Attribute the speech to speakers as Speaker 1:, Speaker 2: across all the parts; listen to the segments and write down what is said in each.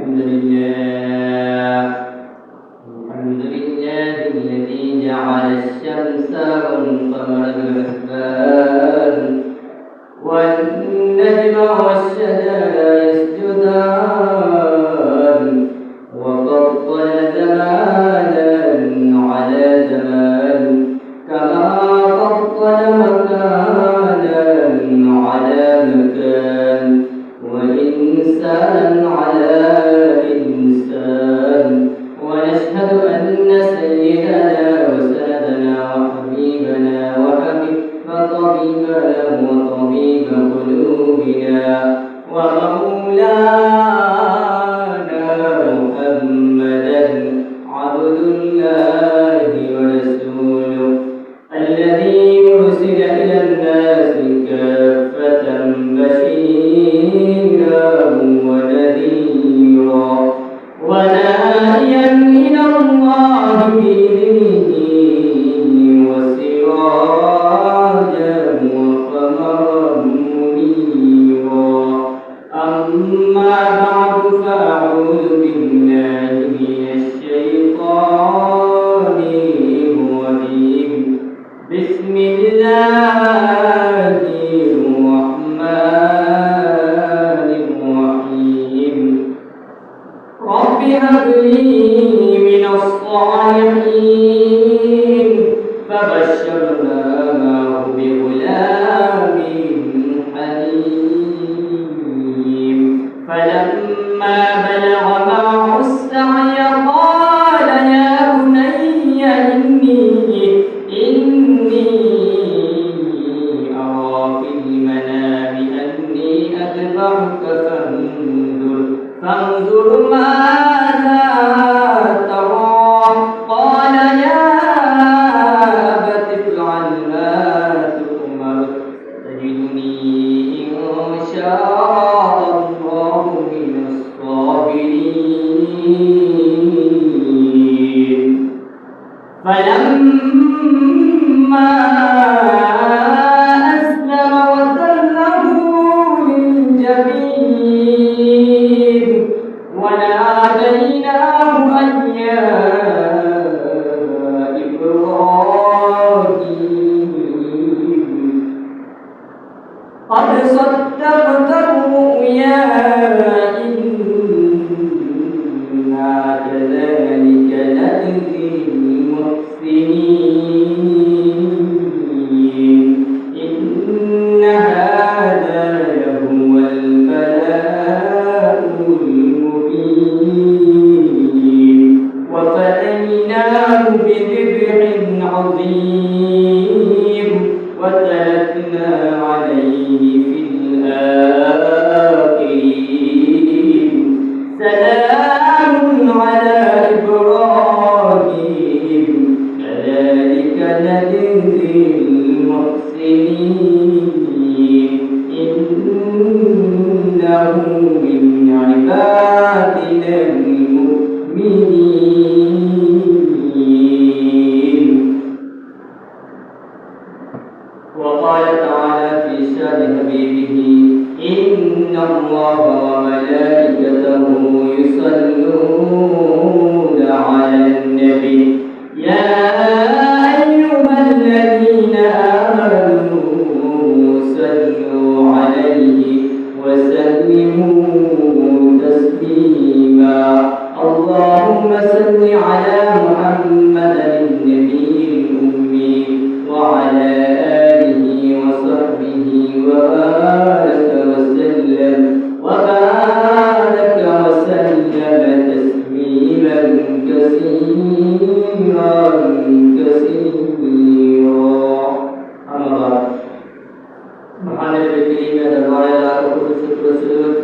Speaker 1: الحمد لله الذي جعل الشمس والقمر بحسبان والنجم والشجر يسجدان وفضل زمانا على زمان كما فضل مكانا على مكان وإنسانا على إنسان ونشهد أن سيدنا وسندنا وحبيبنا وطبيبنا وطبيب قلوبنا ومولانا محمدا عبد الله ورسوله الذي أرسل إلى الناس كافة بشيرا ونذيرا وداعيا إلى الله بإذنه وسراجا وقمرا منيرا أما بعد فأعوذ بالله من الشيطان الرجيم بسم الله الرحمن الرحيم رب هب لي من الصالحين فبشرناه بغلام حليم فلما بلغ معه السعي قال يا بني إني أرى في المنام أني أذبحك فانظر ماذا ترى قال يا أبت افعل ما تؤمر تجدني إن شاء الله من الصابرين فلما أسلم وتله للجبين وناديناه أن يا إبراهيم قد صدقت الرؤيا إنا كذلك نجزي المحسنين إن هذا لهو البلاء المبين وفديناه بذبح عظيم وتركنا عليه في الآخرين سلام على إبراهيم كذلك نجزي المحسنين إنه من عبادنا المؤمنين وقال تعالى في شأن حبيبه إن الله وملائكته يصلون على النبي يا أيها الذين آمنوا صلوا عليه وسلموا تسليما اللهم صل على محمد النبي الأمي وعلى آله وصحبه وبارك وسلم تسليما كثيرا أما بعد महान रब करीम दरबार लाखों शुक्र सलूत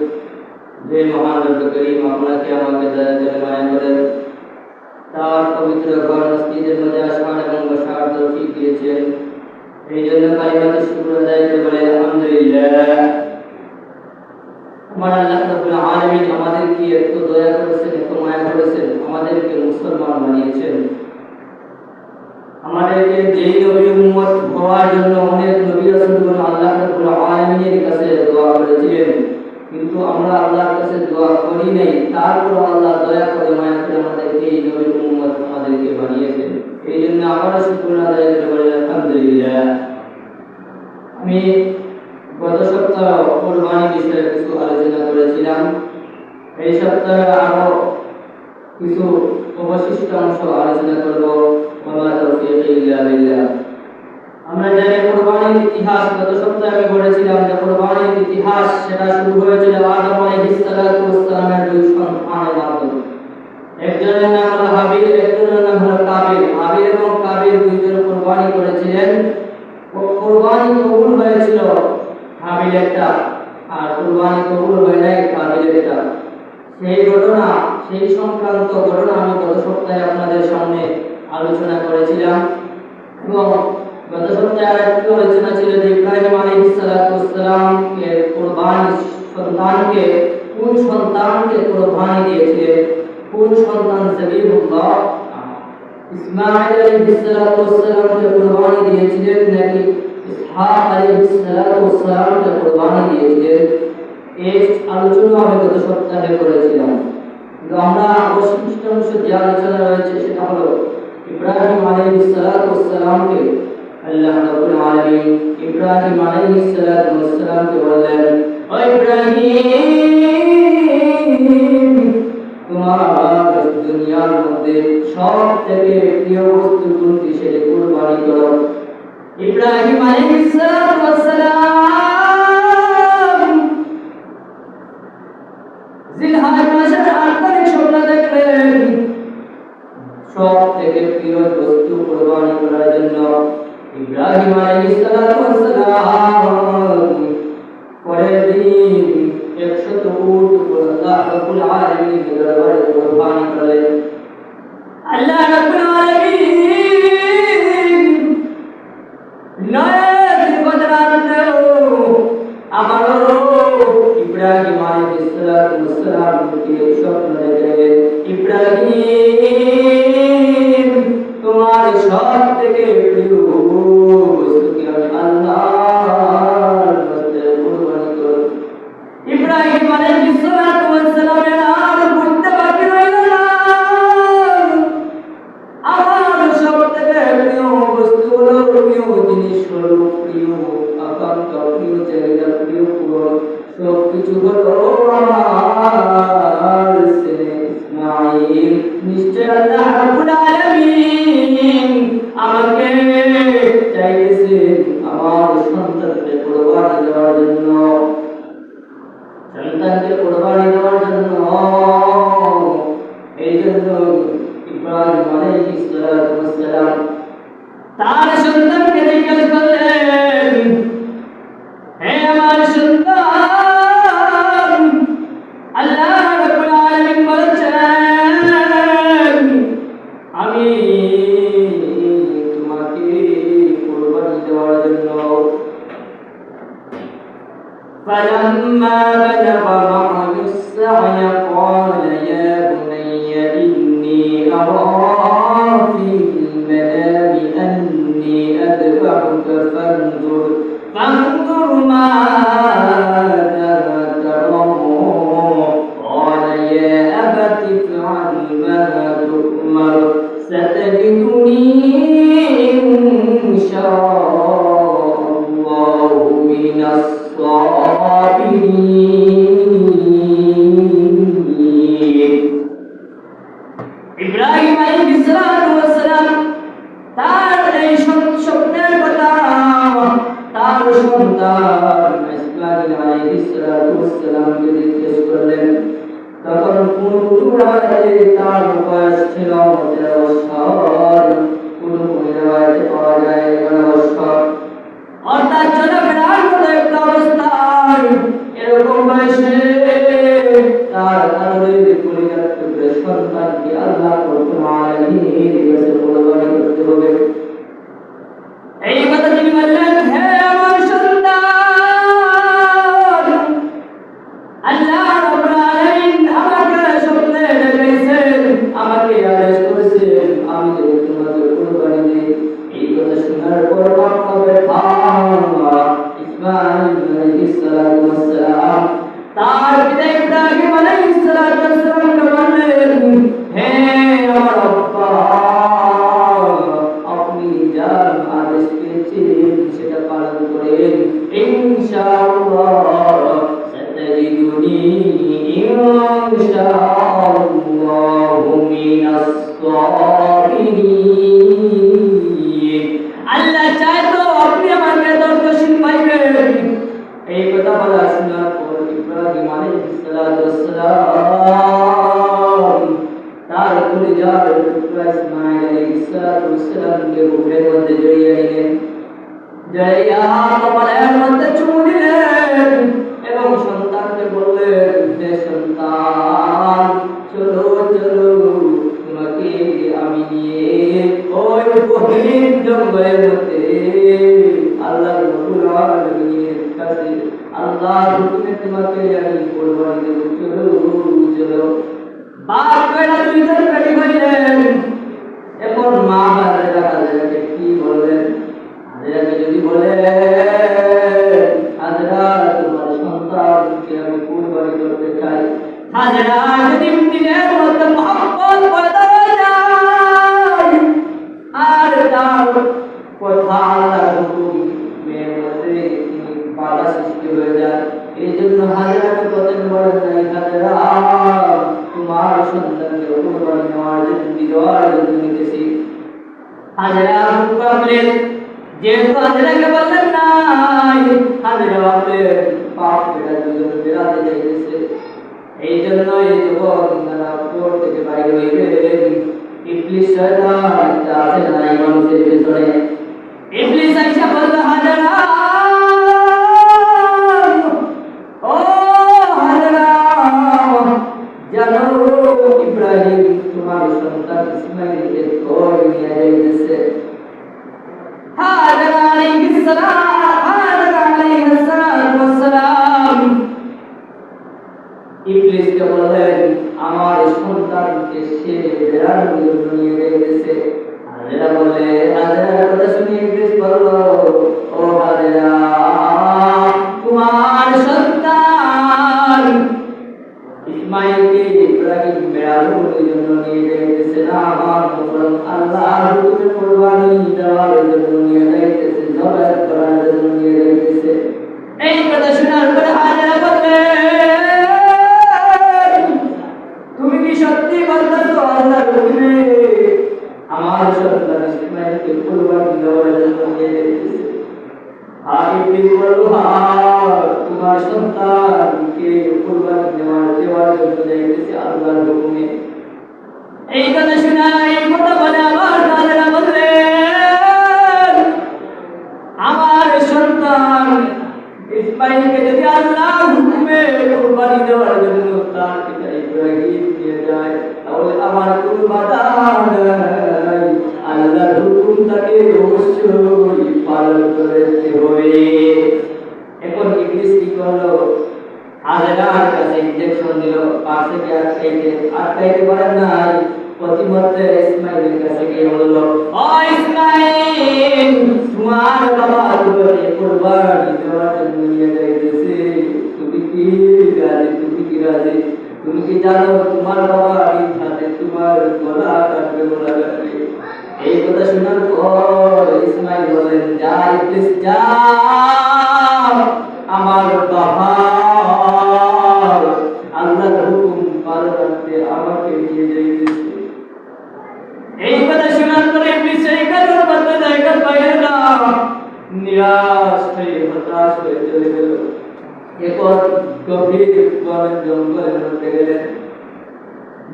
Speaker 1: যে মহান রব করিম আপনাকে আমাকে দয়া করে মায়া করে তার পবিত্র ঘর মসজিদের মধ্যে আসমান এবং বসার তৌফিক দিয়েছেন এই জন্য কালিমাতে শুকর আদায় করে বলে আলহামদুলিল্লাহ আমার আল্লাহ রাব্বুল আলামিন আমাদেরকে এত দয়া করেছেন এত মায়া করেছেন আমাদেরকে মুসলমান বানিয়েছেন আমাদেরকে যেই নবীর উম্মত হওয়ার জন্য অনেক নবী রাসূলগণ আল্লাহ রাব্বুল আলামিনের কাছে দোয়া করেছিলেন কিন্তু আমরা আল্লাহর কাছে দোয়া করি নাই, তারপর আল্লাহ দয়া করে মায়া করে আমাদেরকে এই নবীর উম্মত আমাদেরকে বানিয়েছেন। এই জন্য আমরা শুকর আদায় করে বলি আলহামদুলিল্লাহ। আমি গত সপ্তাহ কোরবানি বিষয়ে কিছু আলোচনা করেছিলাম। এই সপ্তাহে আরো কিছু অবশিষ্ট অংশ আলোচনা করব। ওয়া তাওফীক ইল্লা বিল্লাহ। আমরা জানি কোরবানির ইতিহাস, গত সপ্তাহে আমি বলেছিলাম যে কোরবানির ইতিহাস সেটা শুরু হয়েছিল আদম আলাইহিস সালাতু ওয়াস সালামের দুই সন্তানের মাধ্যমে। একজনের নাম হলো হাবিল, একজনের নাম হলো কাবিল। হাবিল এবং কাবিল দুইজন কোরবানি করেছিলেন। কোরবানি কবুল হয়েছিল হাবিলেরটা, আর কোরবানি কবুল হয় নাই কাবিলেরটা। সেই ঘটনা, সেই সংক্রান্ত ঘটনা আমি গত সপ্তাহে আপনাদের সামনে আলোচনা করেছিলাম। এবং গত সপ্তাহে আরেকটি আলোচনা ছিল যে ইব্রাহিম আলাইহিস সালাতু ওয়াস সালাম এর কোরবানি কোন সন্তানকে কোরবানি দিয়েছিলেন, কোন সন্তান সবিহুল্লাহ ইসমাঈল আলাইহিস সালাতু ওয়াস সালামকে কোরবানি দিয়েছিলেন নাকি ইসহাক আলাইহিস সালাতু ওয়াস সালামকে কোরবানি দিয়েছিলেন, এই আলোচনা আমি গত সপ্তাহে করেছিলাম। কিন্তু আমরা অবশিষ্ট অংশ যে আলোচনা রয়েছে সেটা হলো ইব্রাহিম আলাইহিস সালাতু ওয়াস সালামকে আল্লাহ রাব্বুল আলামিন ইব্রাহিম আলাইহিস সালাতু ওয়াস সালামকে বললেন, ও ইব্রাহিম, তোমার দুনিয়ার মধ্যে সবথেকে প্রিয় বস্তু কোনটি সেটা কুরবানি করো। ইব্রাহিম আলাইহিস সালাতু ওয়াস সালাম জিলহজ মাসের 8 তারিখ স্বপ্ন দেখলেন সবথেকে প্রিয় বস্তু কুরবানি করার জন্য। ইব্রাহিম আলাইহিস সালাতু ওয়াস সালাম পরের দিন 100 উট আল্লাহ রাব্বুল আলামিনের দরবারে কুরবানি করলেন। আল্লাহ রাব্বুল আলামিন নয় বদরাতেও আমারও ইব্রাহিম আলাইহিস সালাতু ওয়াস সালামকে স্বপ্ন দেখলেন, ইব্রাহিম, তোমার সবথেকে প্রিয় বস্তুকে আমি আল্লাহর রাস্তায় কুরবানি করব। ইব্রাহিম আলাইহিস সালাতু ওয়াস সালামের আর বুঝতে বাকি রইল না, আমার সবথেকে প্রিয় বস্তু হলো, প্রিয় জিনিস হলো, প্রিয় আকাঙ্ক্ষা, প্রিয় চাহিদা, প্রিয় পূরণ সবকিছু হলো আমার ছেলে ইসমাঈল। নিশ্চয় আল্লাহ রাব্বুল আলামিন আমাকে চাইছেন আমার সন্তানকে কুরবানি দেওয়ার জন্য, সন্তানকে কুরবানি দেওয়ার জন্য। এই জন্য ইব্রাহিম আলাইহিস সালাতু ওয়াস সালাম তার সন্তানকে জিজ্ঞাসা করলেন, হে আমার সন্তান, আল্লাহ রাব্বুল আলামিন বলেছেন আমি তোমাকে কুরবানি দেওয়ার জন্য। فلما بلغ معه السعي قال يا بني إني أرى في المنام أني أذبحك فانظر ماذا ترى. قال يا أبت افعل ما تؤمر ستجدني إن شاء الله من ইব্রাহিম আলাইহিস সালাতু ওয়াস সালাম তার এই স্বপ্নের কথা তার সন্তান ইসমাঈল আলাইহিস সালাতু ওয়াস সালামকে জিজ্ঞেস করলেন। তখন কোন রাতে তার বয়স ছিল 13 বছর, কোন রাতে পাওয়া যায় 11 বছর, অর্থাৎ চলাফেরার মতো একটা অবস্থায় এরকম বয়সে তার আদরের পরিবার টুকরে সন্তানকে আল্লাহ রাব্বুল আলামিনের কাছে কুরবানি করতে হবে। এই কথা তিনি বললেন, হে আমার সন্তান, আল্লাহ রাব্বুল আলামিন আমাকে স্বপ্নে দেখাইছেন, আমাকে আদেশ করেছেন আমি যদি তোমাকে কুরবানি দিই। এই কথা শোনার পর ইসমাঈল আলাইহিস সালাতু ওয়াস সালাম তার ইনশাআল্লাহু মিনাস সাবিরিন। আল্লাহ চায় তো আপনি আমার ধৈর্যশীল পাইবেন। এই কথা বলা শোনার পর ইব্রাহিম আলাইহিস সালাতু ওয়াস সালাম তার কলিজার টুকরা ইসমাঈল আলাইহিস সালাতু ওয়াস সালামকে বুকের মধ্যে জড়িয়ে নিলেন, জড়িয়ে কপালের মধ্যে চুমু দিলেন এবং সন্তানকে বললেন, হে সন্তান, চলো চলো, তোমাকে আমি নিয়ে ওই গভীর জঙ্গলের মধ্যে আল্লাহর রব্বুল আলামিনের কাছে আল্লাহর হুকুমে তোমাকে আমি কুরবানি দেব, চলো চলো। বাপ বেটা দুইজন রেডি হইলেন। এখন মা হাজেরাকে কি বললেন? হাজেরাকে যদি বলে, হাজেরা তোমার সন্তানকে আমি কুরবানি করতে চাই, হাজেরা যদি দিনের মধ্যে মহব্বত পয়দা হয়ে যায় আর তার কথা আল্লাহর হুকুমের মধ্যে বাধা সৃষ্টি হয়ে যায়, এই জন্য হাজেরাকে বলেন নাই, হাজেরা তোমার সন্তানকে কুরবানি দেওয়ার জন্য নিতেছি। হাজেরা ভাবলেন, যেহেতু হাজেরাকে বললেন নাই, হাজেরা ভাবলেন বাপ বেটা দুজন বেড়াতে যাইতেছে, এই জন্য এই যুবক তারা উপর থেকে বাইরে হয়ে গেলেন। ইবলিস শয়তান আছে না এই মানুষের পেছনে, ইবলিস আইসা বলল, হাজেরা ও হাজেরা, জানো ইব্রাহিম তোমার সন্তান ইসমাঈলকে ধরে নিয়ে যাইতেছে। হাজেরা আলাইহিস সালাম ইবলিসকে বললেন, আমার সন্তানকে সে বেড়ানোর জন্য নিয়ে যাইতেছে। হাজেরা বলে, হাজেরার কথা শুনে ইবলিস বলল, ও হাজেরা, তোমার সন্তান ইসমাঈলকে ইব্রাহিম বেড়ানোর জন্য নিয়ে যাইতেছে না, আমার বরং আল্লাহর হুকুমে কুরবানি দেওয়ার জন্য নিয়ে যাইতেছে, জবাই করার জন্য নিয়ে যাইতেছে। এই কথা শোনার পরে হাজেরা বললেন, তুমি কি সত্যি বলতেছো আল্লাহর হুকুমে আমার সন্তান ইসমাঈলকে কুরবানি দেওয়ার জন্য নিয়ে যাইতেছে? ইবলিস বলল, তোমার সন্তানকে কুরবানি দেওয়ার জন্য যাইতেছে আল্লাহর হুকুমে। এই কথা শোনা, এই কথা বলে আবার হাজেরা বললেন, আমার সন্তান ইসমাঈলকে যদি আল্লাহর হুকুমে কুরবানি দেওয়ার জন্য তার পিতা ইব্রাহিম নিয়ে যায়, তাহলে আমার কোনো বাধা নাই, আল্লাহর হুকুম তাকে অবশ্যই পালন করতে হবে। এখন ইবলিস কি করলো? হাজেরার কাছে ইনজেকশন দিল, পাশে গিয়ে আটকাইতে পারেন নাই। প্রতিমধ্যে ইসমাঈলের কাছে গিয়ে বলল, ও ইসমাঈল, তোমার বাবা তোমাকে কুরবানি দেওয়ার জন্য নিয়ে যাইতেছে, তুমি কি রাজি? তুমি কি রাজি? তুমি কি জানো তোমার বাবা এই সাথে তোমার গলা কাটবে, গলা কাটবে? এই কথা শোনার পর ইসমাঈল বলেন, যা ইবলিস যা, আমার বাবা আল্লাহর হুকুম পালন করতে আমাকে নিয়ে যাইতেছে। এই কথা শোনার পরে ইবলিস এই কথার মধ্যে জায়গা পাইল না, নিরাশ হয়ে হতাশ হয়ে চলে গেল। এরপর গভীর জঙ্গলের মধ্যে গেলেন।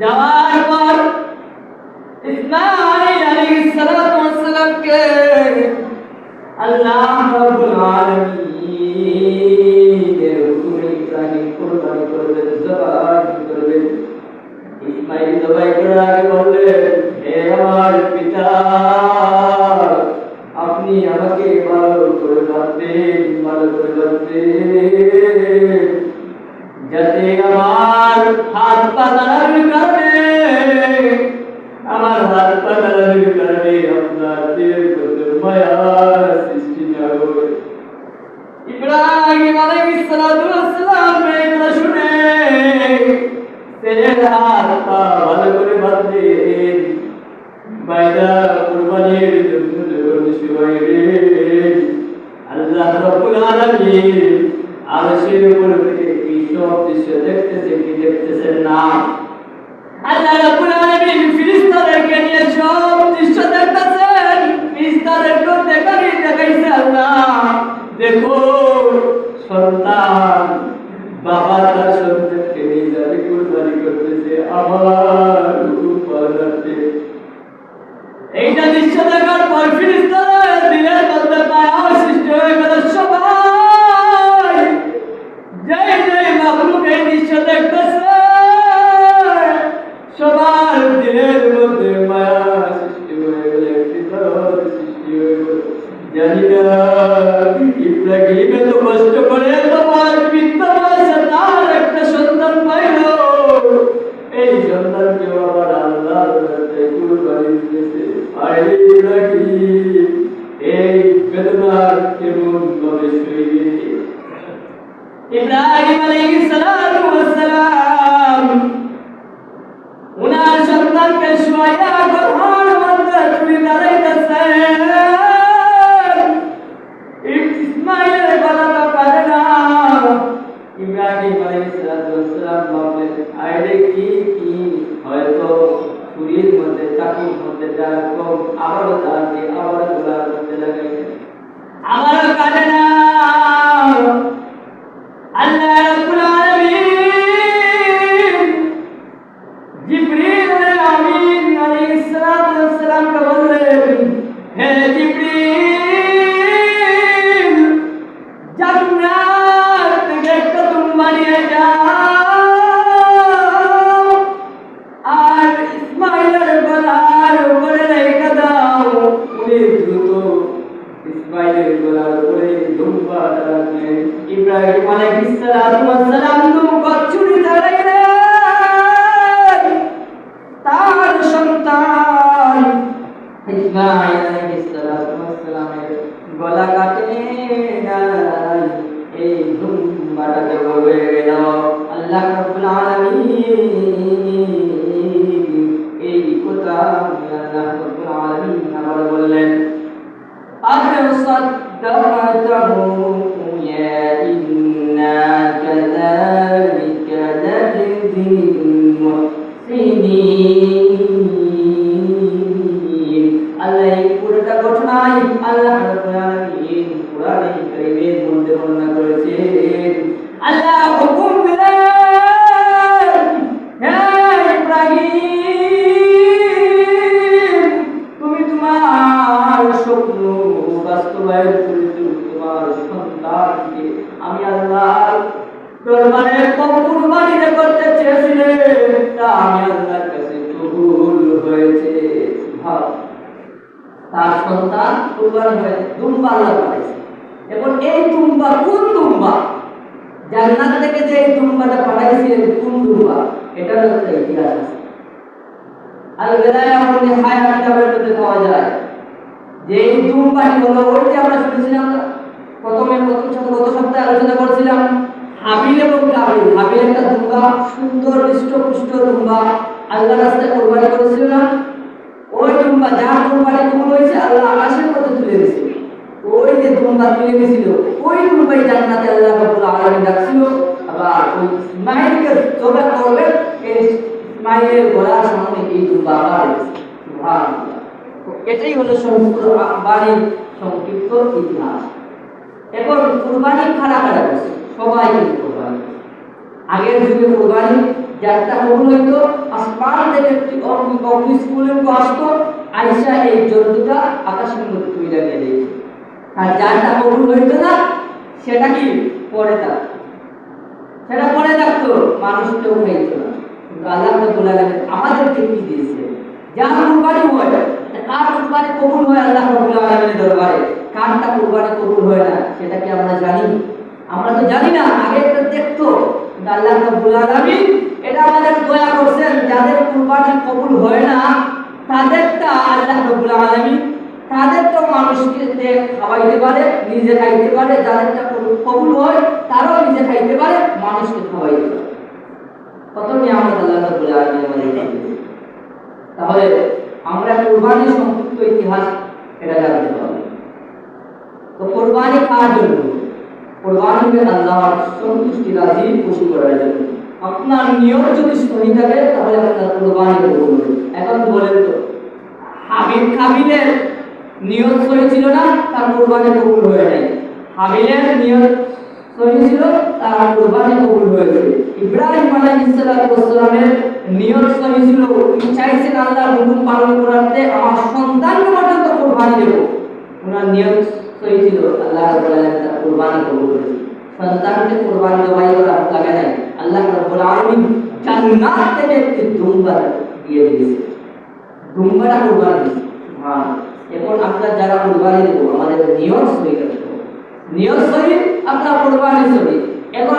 Speaker 1: যাওয়ার পর ইসমাঈল আলাইহিস সালামকে আল্লাহ রাব্বুল আলামিনের হুকুমে ইব্রাহিম কুরবানি করবেন, জবাই করবেন। ইসমাঈল জবাই করার আগে বললেন, হে আমার পিতা, আপনি আমাকে ভালো করে বাঁধবেন, ভালো করে বাঁধবেন, যাতে আমার হাত পা নাড়ানোর কারণে, আমার হাত পা নাড়ানোর কারণে আপনার দিলের মধ্যে মায়া সৃষ্টি না হয়। ইব্রাহিম আলাইহিস সালাতু ওয়াস সালাম এই কথা শুনে ছেলের হাত পা ভালো করে বাঁধলেন, বাইদা কুরবানির জন্য যখন সময় এলেন, আল্লাহ রাব্বুল আলামিন আরশের উপরে থেকে কি সব দৃশ্য দেখতেছে কি দেখতেছেন না? আল্লাহ রাব্বুল আলামিন ফেরেশতাদেরকে নিয়ে সব দৃশ্য দেখতেছেন। ফেরেশতাদেরকে দেখাইছে আল্লাহ, দেখো সন্তান বাবা তার সন্তানকে নিয়ে যাবে কুরবানি করতেছে আমার উপাদাতে। এইটা দৃশ্য দেখার পর ফেরেশতারা দিলের মধ্যে মায়া সৃষ্টি হয়ে গেল। সবাই যেই মাখলুক এই দৃশ্য দেখতেছে সবার দিলের মধ্যে মায়া সৃষ্টি হয়ে গেল, একটি দরদ সৃষ্টি হয়ে গেল। জানি না ইব্রাহিম এত কষ্ট করে তোমার বৃদ্ধ বয়সে তার একটা সন্তান পাইল, এই সন্তানকে আবার আল্লাহর রাস্তায় কুরবানি দিয়েছে। আরে ইব্রাহিম এই বেদনা কেমন ভাবে সইবে? ইব্রাহিম আলাইহিস সালাতু ওয়াস সালাম উনার সন্তানকে শোয়া ঘর মধ্যে তুলে দাঁড়াইতেছেন। ইসমাইলের গলাটা কাঁদে না। ইব্রাহিম আলাইহিস সালাতু ওয়াস সালাম ভাবলেন আরে কি হয়তো ছুরির মধ্যে চাকুর মধ্যে যারকম আবারও তার দিয়ে আবারও গলার মধ্যে লাগাইলেন, আবারও কাঁদে না। আল্লাহ রাব্বুল আলামিন জিবরিল আমিন আলাইহিস সালাতু ওয়াস সালামকে বললেন, হে জিবরিল জান্নাত থেকে একটা দুম্বা নিয়ে যাও আর ইসমাইলের গলার উপরে রেখে দাও। উনি দ্রুত ইসমাইলের গলার উপরে দুম্বাটা রাখলেন। ইব্রাহিম আলাইহিস সালাতু ওয়াস সালাম দুম্বা ছুরি চালাইলেন। তার সন্তান ইসমাইল আলাইহিস সালাতু ওয়াস সালামের গলা কাটে নাই, এই দুম্বাটা দেব হয়ে গেল। আল্লাহ রাব্বুল আলামিন এই কথা আল্লাহ রাব্বুল আলামিন আবার বললেন, আসাদাতাহু ইয়া ইন্না কাযালিকা নাজজিল মুহসিনিন। আল্লাহ এই পুরোটা ঘটনাই আল্লাহ রাব্বুল আলামিন কুরআনে কারীমের মধ্যে বর্ণনা করেছেন। আল্লাহ হুকুম দিলেন, হে ইব্রাহিম তুমি তোমার স্বপ্ন বাস্তবায়ন করেছো, তোমার সন্তানকে আমি আল্লাহর দরবারে কুরবানি করতে চেয়েছিলেন, তা আমি আল্লাহর কাছে কবুল হয়েছে। তার সন্তান কুরবানি হয়েছে, দুম্বা আল্লাহ পাঠাইছে। এখন এই দুম্বা কোন দুম্বা? জান্নাত থেকে যে এই দুম্বাটা পাঠাইছিলেন কোন দুম্বা? এটা হচ্ছে ইতিহাস আছে। আল বিদায়া ওয়ান নিহায়া কিতাবের মধ্যে পাওয়া যায় যে এই দুম্বাটি হলো ওই যে আমরা শুনেছিলাম গত সপ্তাহে আলোচনা করছিলাম হাবিল এবং কাবিল। হাবিল একটা দুম্বা, সুন্দর হৃষ্টপুষ্ট দুম্বা আল্লাহর রাস্তায় কুরবানি করেছিল না? ওই দুম্বা যার কুরবানি কবুল হয়েছে আল্লাহ আকাশের মধ্যে তুলে দিয়েছিল। ওই যে দুম্বা তুলে দিয়েছিল ওই দুম্বাই জান্নাতে আল্লাহ রাব্বুল আলামিন রাখছিল। আবার ওই ইসমাইলকে জবাই করবে, এই ইসমাইলের গলার সামনে এই দুম্বা আবার রেখেছে। সুবহানাল্লাহ। এটাই হলো কুরবানির সংক্ষিপ্ত ইতিহাস। এখন কুরবানি কারা কারা করছে? সবাই কিন্তু কুরবানি। আগের যুগে কুরবানি যারটা কবুল হইতো আসমান থেকে একটি অগ্নি স্কুলের আসতো, আয়েশা এই জন্তুটা আকাশের মধ্যে তুলে নিয়ে দিয়েছে। আর যারটা কবুল হইতো না সেটা কি পরে থাকতো, সেটা পরে থাকতো, মানুষ কেউ খাইতো না। কিন্তু আল্লাহ রাব্বুল আলামিন আমাদেরকে কি দিয়েছে? যার কুরবানি হয়, কার কুরবানি কবুল হয় আল্লাহ রাব্বুল আলামিনের দরবারে, কারটা কুরবানি কবুল হয় না সেটা কি আমরা জানি? আমরা তো জানি না। আগে এটা দেখতো, আল্লাহ রাব্বুল আলামিন এটা আমাদের দয়া করছেন। যাদের কুরবানি কবুল হয় না তাদেরটা আল্লাহ রাব্বুল আলামিন তাদেরটা মানুষকে খাওয়াইতে পারে, নিজে খাইতে পারে। যাদেরটা কবুল হয় তারাও নিজে খাইতে পারে, মানুষকে খাওয়াইতে পারে। কত নিয়ামত আল্লাহ রাব্বুল আলামিন আমাদের দিয়েছেন। তাহলে আমরা কুরবানির সংক্ষিপ্ত ইতিহাস এটা জানতে পারব। তো কুরবানি কার জন্য? কুরবানি হবে আল্লাহর সন্তুষ্টি রাজি খুশি করার জন্য। আপনার নিয়ত যদি সহি থাকে তাহলে আপনার কুরবানি কবুল হবে। এখন বলেন তো হাবিলের নিয়ত সহি ছিল না, তার কুরবানি কবুল হয়ে নাই। হাবিলের নিয়ত সহি ছিল, তার কুরবানি কবুল হয়েছে। ইব্রাহিম আলাইহিস সালামের নিয়ত সহি ছিল, তিনি চাইছেন আল্লাহর হুকুম পালন করতে আমার সন্তানকে পর্যন্ত কুরবানি দেব। ওনার নিয়ত সহি ছিল, আল্লাহ রাব্বুল আলামিন তার কুরবানি কবুল করেছেন। সন্তানকে কুরবানি দেওয়াই করা লাগে নাই, আল্লাহ রাব্বুল আলামিন জান্নাত থেকে একটি দুম্বা দিয়ে দিয়েছে। দুম্বাটা কুরবানি। হ্যাঁ, এখন আমরা যারা কুরবানি দেব আমাদের নিয়ত সহি করতে হবে। নিয়ত সহি, আপনার কুরবানি সহি। এখন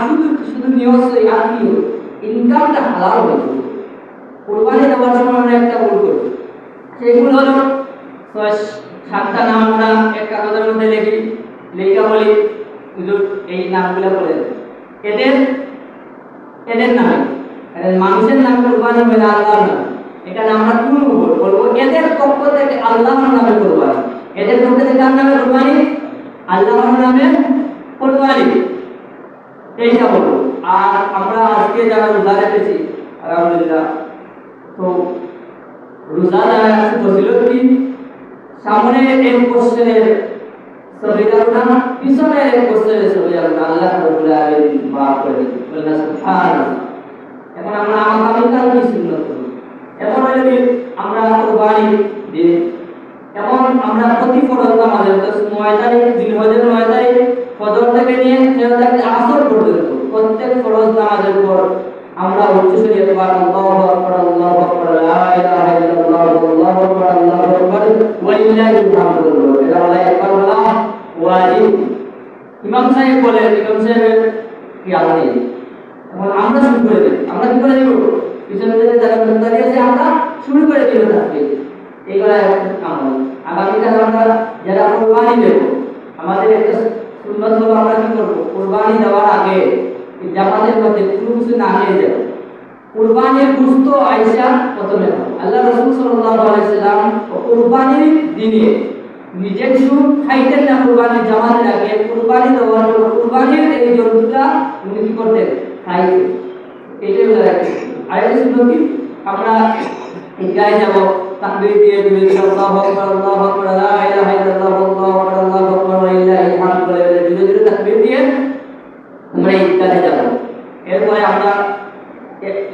Speaker 1: শুধু শুধু নিয়ত সহি, আর কি হবে? ইনকামটা হালাল হবে। কুরবানি দেওয়ার সময় আমরা একটা ভুল করি, সেগুলো হলো 7টা নাম আমরা এক কাগজের মধ্যে লিখি, লেখা বলি হুজুর এই নামগুলো বলে এদের এদের নামে, এদের মানুষের নামে কুরবানি হবে না আল্লাহর নামে। এখানে আমরা কোন বলবো এদের পক্ষ থেকে আল্লাহর নামে কুরবানি, এদের পক্ষ থেকে কার নামে কুরবানি? আল্লাহর নামে কুরবানি, এইটা বলবো। আর আমরা আজকে যারা রোজা রেখেছি আলহামদুলিল্লাহ, তো রোজা যারা আছে বলছিল কি সামনে এক কোশ্চেনের ছবি রাখুন, পিছনে এক কোশ্চেনের ছবি রাখুন, আল্লাহ রাব্বুল আলামিন মাফ করে দিবেন। বলেন সুবহানাল্লাহ। এখন আমরা আমাদের কাজ কি সুন্নাত করব? এখন যদি আমরা কুরবানি দিই, এখন আমরা প্রতি ফরজ আমাদের 9 তারিখ জিলহজের 9 তারিখ ফজর থেকে নিয়ে আসর পর্যন্ত প্রত্যেক ফরজ নামাজের পর আমরা উচ্চস্বরে একবার আল্লাহু আকবার আল্লাহু আকবার লা ইলাহা ইল্লাল্লাহ আল্লাহু আকবার আল্লাহু আকবার ওয়ালিল্লাহিল হামদু, এটা বলা একবার বলা ওয়াজিব। ইমাম সাহেব বলেন, ইমাম সাহেবের কি আলাদা। এখন আমরা শুরু করে দেব, আমরা কি করে দেব? পিছনে যে যারা মুক্তারি আছে আমরা শুরু করে দেব তাকবীর। এইগুলা আমল। আগামীকাল আমরা যারা কুরবানি দেব, আমাদের একটা সুন্নাত হলো আমরা কি করব? কুরবানি দেওয়ার আগে জামাতের মধ্যে কোনো কিছু না খেয়ে যাব। কুরবানির গোশত আয়েশা প্রথমে আল্লাহ রাসূল সাল্লাল্লাহু আলাইহি সাল্লাম কুরবানির দিনে নিজে কিছু খাইতেন না। কুরবানির জামাতের আগে কুরবানি দেওয়ার পর কুরবানির এই জন্তুটা উনি কি করতেন? খাইতেন। এইটাই হলো আরেকটা সুন্নাত কি আমরা ঈদগাহে যাব, তাকবীর দিয়ে দিবেন আল্লাহু আকবার আল্লাহু আকবার লা ইলাহা ইল্লাল্লাহ আল্লাহু আকবার আল্লাহু আকবার ওয়ালিল্লাহিল হামদ বলে ধীরে ধীরে তাকবীর দিয়ে আমরা ঈদগাহে যাব। এরপরে আমরা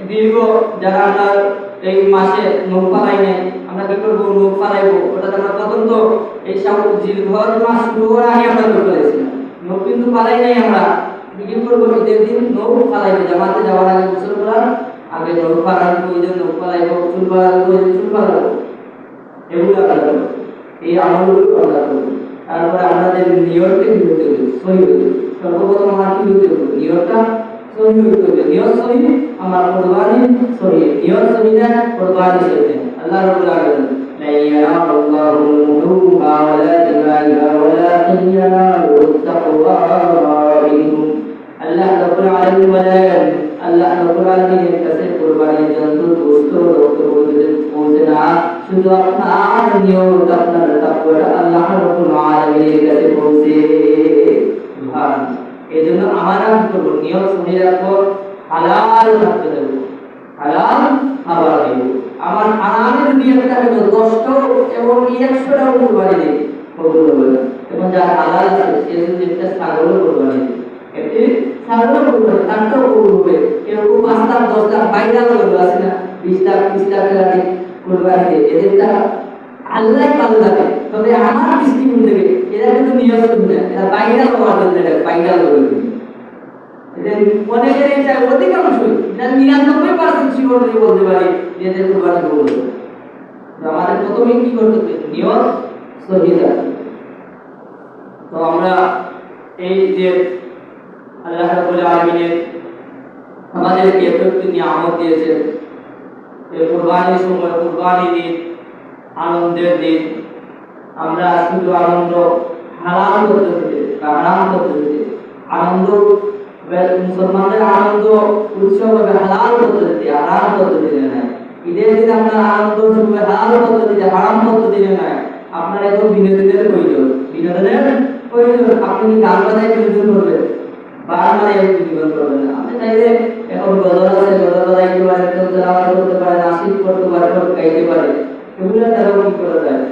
Speaker 1: দীর্ঘ যারা আমরা এই মাসে নখ পালাই নাই, আমরা কি করবো? নখ পালাইবো। ওটা আমরা প্রথম তো এই জিলহজ মাস শুরু হওয়ার আগে আমরা নখ পালাইছিলাম, নখ কিন্তু পালাই নাই। আমরা কি করবো? ঈদের দিন নখ পালাইবো, জামাতে যাওয়ার আগে গোসল করার আগে নখ পালাইবো, ওই জন্য নখ পালাইবো, চুল পালাইবো, চুল পালাবো, এগুলো আমরা করবো। এই আমলগুলো আমরা করবো। তারপরে আমাদের নিয়তকে কি হতে হবে? সহি হতে হবে। সর্বপ্রথম আমার কি হতে হবে? নিয়তটা সহি হতে হবে। নিয়ত সহি, আমার কুরবানি সহি। নিয়ত সহি না, কুরবানি সহি না। আল্লাহ রাব্বুল আলামিন লা ইয়ানালুল্লাহু লুহুমা ওয়ালা দিমাইহা ওয়ালাকিন ইয়ানালুহু তাকওয়া মিনকুম। আল্লাহ রাব্বুল আলামিন বলেন, আল্লাহ রাব্বুল আলামিনের কাছে কুরবানির জন্তুর গোশত রক্ত পৌঁছে না, শুধু আপনার নিয়ত, আপনার তাকওয়াটা আল্লাহ রাব্বুল আলামিনের কাছে পৌঁছে। সুবহান। এজন্য আমরা কি করব? নিয়ত সহি রাখবো, হালাল রাখতে দেব, হালাল খাবার দেব। আমার হারামের নিয়তটা হলো 10টা এবং 100টা কুরবানি দেব, কবুল হবে। এবং যার হালাল আছে সে যদি একটা ছাগল কুরবানি দেবে, একটি ছাগল কুরবানি তারটাও কবুল হবে। এরকম 5টা 10টা বাইরা লোক আছে না, 20টা 30টা করে কুরবানি দেয়, এদেরটা আল্লাহ ভালো লাগে। তবে আমার দৃষ্টিকোণ থেকে এরা কিন্তু নিয়ত করবে না, এরা বাইরা হওয়ার জন্য এটা বাইরা করবে। এদের অনেকের এটা অধিকাংশই এটা 99% শিওর দিয়ে বলতে পারি যে এদের কুরবানি কবুল হবে। তো আমাদের প্রথমে কি করতে হবে? নিয়ত সহি রাখতে। তো আমরা এই যে আল্লাহ রাব্বুল আলামিনের আমাদেরকে একটি নিয়ামত দিয়েছেন, এই কুরবানির সময়, কুরবানি দিন আনন্দের দিন, আমরা শুধু আনন্দ হালাল পদ্ধতিতে, হারাম পদ্ধতিতে আনন্দ, মুসলমানদের আনন্দ উৎসব হবে হালাল পদ্ধতিতে, হারাম পদ্ধতিতে নয়। ঈদের দিন আপনার আনন্দ শুধু হালাল পদ্ধতিতে, হারাম পদ্ধতিতে নয়। আপনার এখন বিনোদনের প্রয়োজন, বিনোদনের প্রয়োজন আপনি গান বাজাই প্রয়োজন করবেন, বান বাজাই প্রয়োজন করবেন না। আপনি চাইলে এখন গজল আছে, গজল বাজাইতে পারেন, তেলাওয়াত করতে পারেন, নাসিব করতে পারেন, গাইতে পারেন, এগুলো দ্বারা কি করা যায়,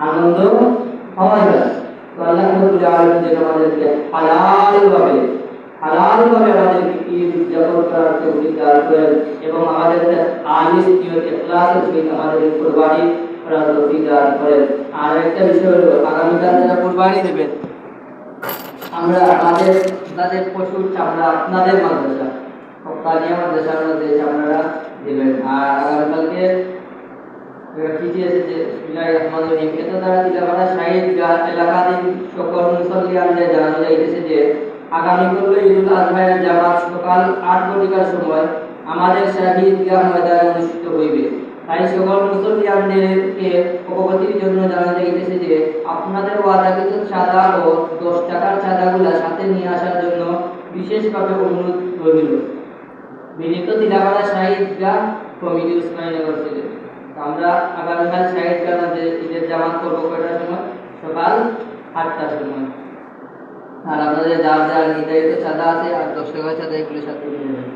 Speaker 1: আনন্দ পাওয়া যায়। তো আল্লাহ রাব্বুল আলামিন যেন আমাদেরকে হালালভাবে আমাদেরকে ঈদ উদযাপন করার তৌফিক দান করেন এবং আমাদেরকে আলিস নিয়ত ইখলাসের সহিত আমাদের কুরবানি করার তৌফিক দান করেন। আর একটা বিষয় হলো আগামীকাল যারা কুরবানি দেবেন, আমরা আমাদের তাদের পশুর চামড়া আপনাদের মাদ্রাসা কাদিয়া মাদ্রাসার মধ্যে চামড়া দেবেন। আর আগামীকালকে চিঠি এসেছে বিসমিল্লাহির রহমানির রহিম এটা দ্বারা তিলাবাড়া শাহীদ এলাকাধীন সকল মুসল্লিয়ানদের জানানো যাইতেছে যে আগামীকাল ঈদুল আজহার জামাত সকাল ৮ ঘটিকার সময় আমাদের শাহীদগাহ ময়দানে অনুষ্ঠিত হইবে। তাই সকল মুসল্লিয়ানদেরকে অবগতির জন্য জানানো যাইতেছে যে আপনাদের ওয়াদাকৃত চাঁদা ও 10 টাকার চাঁদাগুলা সাথে নিয়ে আসার জন্য বিশেষভাবে অনুরোধ রইল। বিনীত তিলাবাড়া শাহীদগাহ কমিটি উসমানীনগর থেকে। আমরা আগামীকাল শাহীদগাহ মধ্যে ঈদের জামাত করবো কয়টার সময়? সকাল ৮টার সময়। আর আপনাদের যার যার নির্ধারিত চাঁদা আছে আর 10 টাকা চাঁদা এগুলো সাথে নিয়ে নেবেন।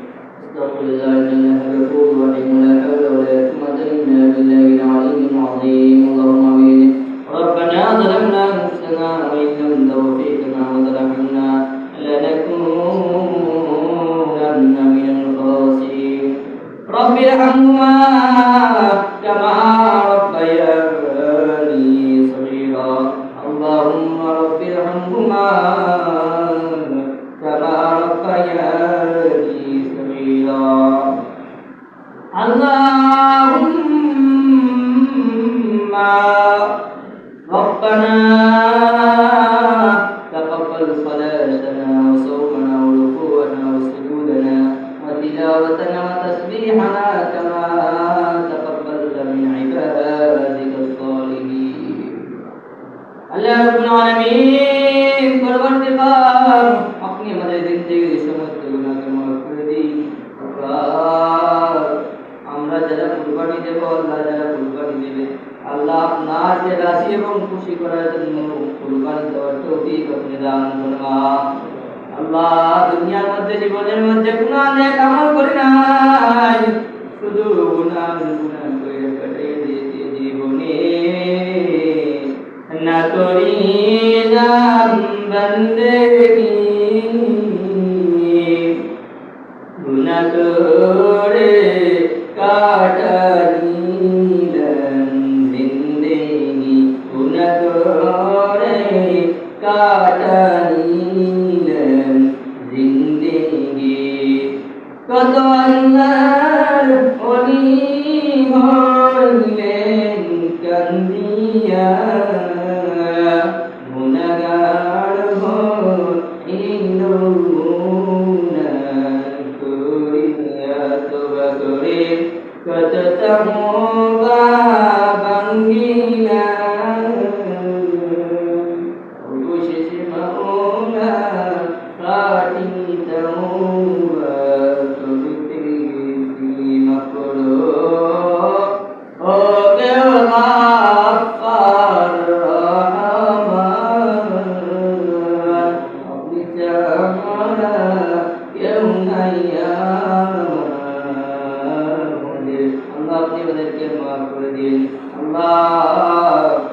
Speaker 1: ربنا ظلمنا أنفسنا وإن لم تغفر لنا وترحمنا لنكونن من الخاسرين رب ارحمهما كما ربياني صغيرا اللهم رب ارحمهما كما ربياني صغيرا اللهم ربنا تقبل صلاتنا وصومنا وركوعنا وسجودنا وتلاوتنا وتسبيحنا كما تقبلت من عبادك الصالحين আল্লাহ রাব্বুল আলামিন পরবর্তীকার আপনি আমাদের জিন্দেগির সমস্ত গুনাহকে মাফ করে দিন। আমরা যারা কুরবানি দেব, আল্লাহ যারা কুরবানি দেবে, আল্লাহ আপনার যে রাজি এবং খুশি করার জন্য কুরবানি দেওয়ার তৌফিক আপনি দান করুন। আল্লাহ দুনিয়ার মধ্যে জীবনের মধ্যে গুনাহ নেক আমল করি নাই, শুধু গুনাহ করে কাটিয়ে দিয়েছি জীবনে। না করি নাম বন্দেগি গুনাহ করে কাটাইলাম জিন্দেগি, গুনাহ করে কাটাইলাম জিন্দেগি। কত আল্লাহর ওলি হইলেন কান্দিয়া, গুনাহগার হইল না করিয়া তওবা করে, কত তওবা ভাঙ্গিলা অবশেষে মাওলা কাটি তওবা করতে মাফ করো ও গফফার রহমান। আপনি ছাড়া কেউ নাই আমাদের। আল্লাহ আপনি আমাদেরকে মাফ করে দিন। আল্লাহ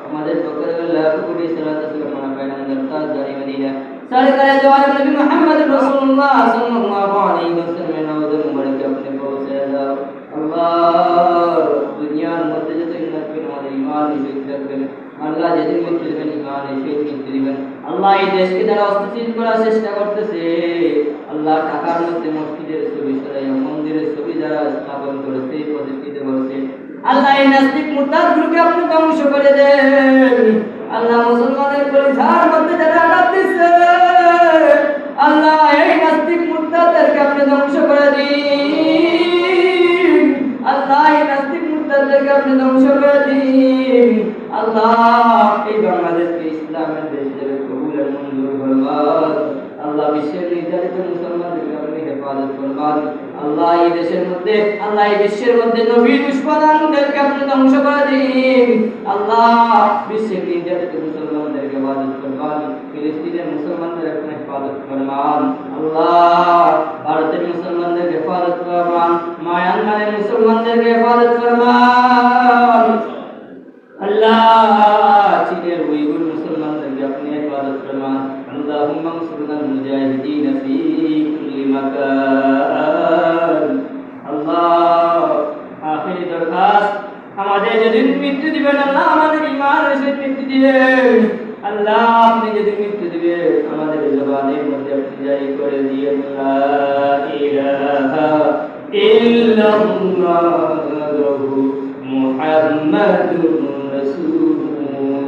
Speaker 1: আমাদের পক্ষে লাখ কোটি সালাত সালাম পায় আমাদের তাজ জারি মদিনা সরকারে জওয়ান নবী মুহাম্মদ রাসূলুল্লাহ সাল্লাল্লাহু আলাইহি ওয়াসাল্লামের নামে মুবারক আপনি পৌঁছে দাও। আল্লাহ দুনিয়ার মধ্যে যত উন্নত আমাদের ঈমান নিশ্চিত রাখবেন। আল্লাহ যেদিন মৃত্যু দেবেন ঈমান নিশ্চিত মৃত্যু দিবেন। আল্লাহ এই দেশকে যারা অস্থিতিশীল করার চেষ্টা করতেছে, আল্লাহ ঢাকার মধ্যে মসজিদের ছবি সরাইয়া মন্দিরের ছবি যারা স্থাপন করেছে প্রতিষ্ঠিত করেছে, আল্লাহ এই নাস্তিক মুরতাদগুলোকে আপনি ধ্বংস করে দেন। আল্লাহ মুসলমানের কলিজার মধ্যে যারা আঘাত দিচ্ছে, আল্লাহ এই নাস্তিক মুরতাদদেরকে আপনি ধ্বংস করে দিন। আল্লাহ এই নাস্তিক মুরতাদদেরকে আপনি ধ্বংস করে দিন। আল্লাহ এই বাংলাদেশকে ইসলামের দেশ হিসেবে কবুল মঞ্জুর ফরমান। আল্লাহ বিশ্বের নির্যাতিত মুসলমানদেরকে আপনি হেফাজত ফরমান। আল্লাহ এই দেশের মধ্যে, আল্লাহ এই বিশ্বের মধ্যে নবী দুশমনদেরকে আপনি ধ্বংস করে দিন। আল্লাহ বিশ্বের নির্যাতিত মুসলমানদেরকে হেফাজত ফরমান, ফিলিস্তিনের মুসলমানদের আপনি হেফাজত ফরমান আল্লাহ, ভারতের মুসলমানদের হেফাজত ফরমান, মায়ানমারের মুসলমানদের হেফাজত ফরমান আল্লাহ, চীনের উইগুর মুসলমানদেরকে আপনি হেফাজত ফরমান আল্লাহুম্মা আনসুরনাল মুজাহিদিন ফি কুল্লি মাকান আল্লাহ। আখিরি দরখাস্ত, আমাদের যেদিন মৃত্যু দিবেন আল্লাহ আমাদের ঈমানের সহিত মৃত্যু দিবেন আল্লাহ, আপনি যেদিন মৃত্যু দিবেন আমাদের জবানের মধ্যে আপনি জারি করে দিয়েন লা ইলাহা ইল্লাল্লাহু মুহাম্মাদুর রাসূলুল্লাহ।